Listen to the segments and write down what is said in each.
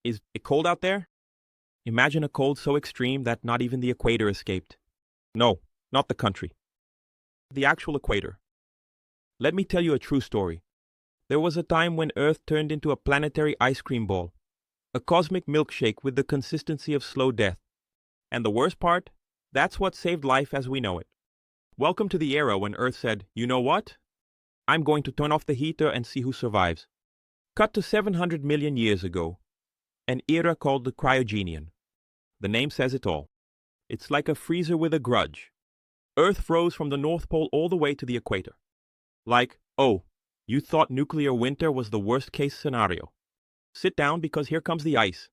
Is it cold out there? Imagine a cold so extreme that not even the equator escaped. No, not the country. The actual equator. Let me tell you a true story. There was a time when Earth turned into a planetary ice cream ball, a cosmic milkshake with the consistency of slow death. And the worst part? That's what saved life as we know it. Welcome to the era when Earth said, you know what? I'm going to turn off the heater and see who survives. Cut to 700 million years ago, an era called the Cryogenian. The name says it all. It's like a freezer with a grudge. Earth froze from the North Pole all the way to the equator. Like, oh, you thought nuclear winter was the worst case scenario. Sit down because here comes the ice.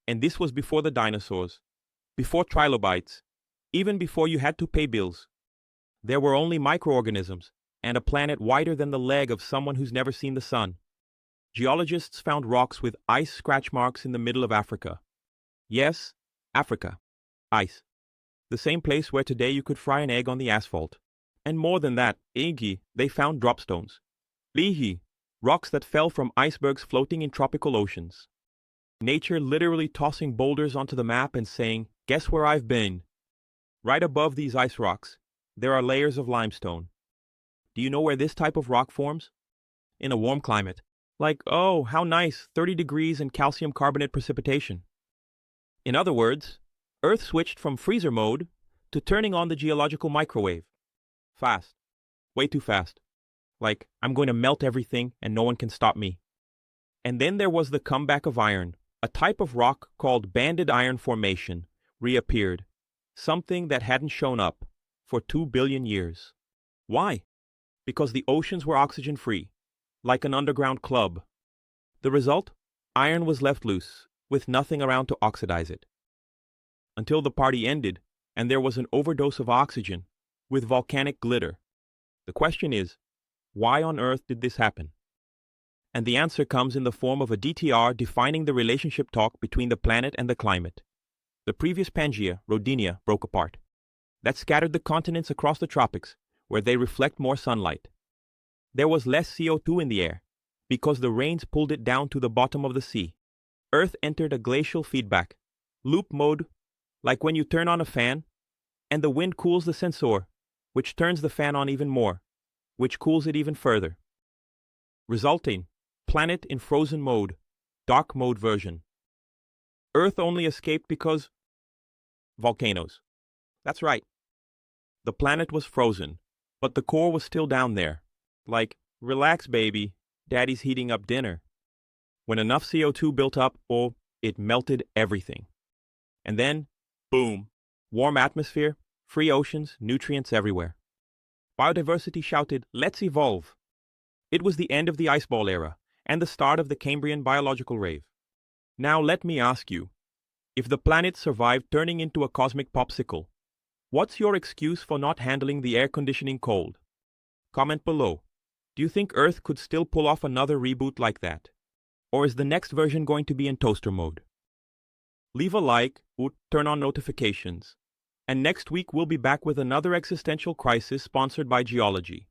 And this was before the dinosaurs, before trilobites, even before you had to pay bills. There were only microorganisms and a planet wider than the leg of someone who's never seen the sun. Geologists found rocks with ice scratch marks in the middle of Africa. Yes, Africa. Ice. The same place where today you could fry an egg on the asphalt. And more than that, they found dropstones. Rocks that fell from icebergs floating in tropical oceans. Nature literally tossing boulders onto the map and saying, guess where I've been? Right above these ice rocks, there are layers of limestone. Do you know where this type of rock forms? In a warm climate. Like, oh, how nice, 30 degrees and calcium carbonate precipitation. In other words, Earth switched from freezer mode to turning on the geological microwave. Fast. Way too fast. Like, I'm going to melt everything and no one can stop me. And then there was the comeback of iron. A type of rock called banded iron formation reappeared. Something that hadn't shown up for 2 billion years. Why? Because the oceans were oxygen-free, like an underground club. The result? Iron was left loose, with nothing around to oxidize it. Until the party ended, and there was an overdose of oxygen, with volcanic glitter. The question is, why on earth did this happen? And the answer comes in the form of a DTR defining the relationship talk between the planet and the climate. The previous Pangea, Rodinia, broke apart. That scattered the continents across the tropics, where they reflect more sunlight. There was less CO2 in the air, because the rains pulled it down to the bottom of the sea. Earth entered a glacial feedback, loop mode, like when you turn on a fan, and the wind cools the sensor, which turns the fan on even more, which cools it even further. Resulting, planet in frozen mode, dark mode version. Earth only escaped because volcanoes. That's right. The planet was frozen, but the core was still down there. Like, relax baby, daddy's heating up dinner. When enough CO2 built up, it melted everything. And then, boom, warm atmosphere, free oceans, nutrients everywhere. Biodiversity shouted, let's evolve. It was the end of the iceball era, and the start of the Cambrian biological rave. Now let me ask you, if the planet survived turning into a cosmic popsicle, what's your excuse for not handling the air conditioning cold? Comment below. Do you think Earth could still pull off another reboot like that? Or is the next version going to be in toaster mode? Leave a like or turn on notifications. And next week we'll be back with another existential crisis sponsored by Geology.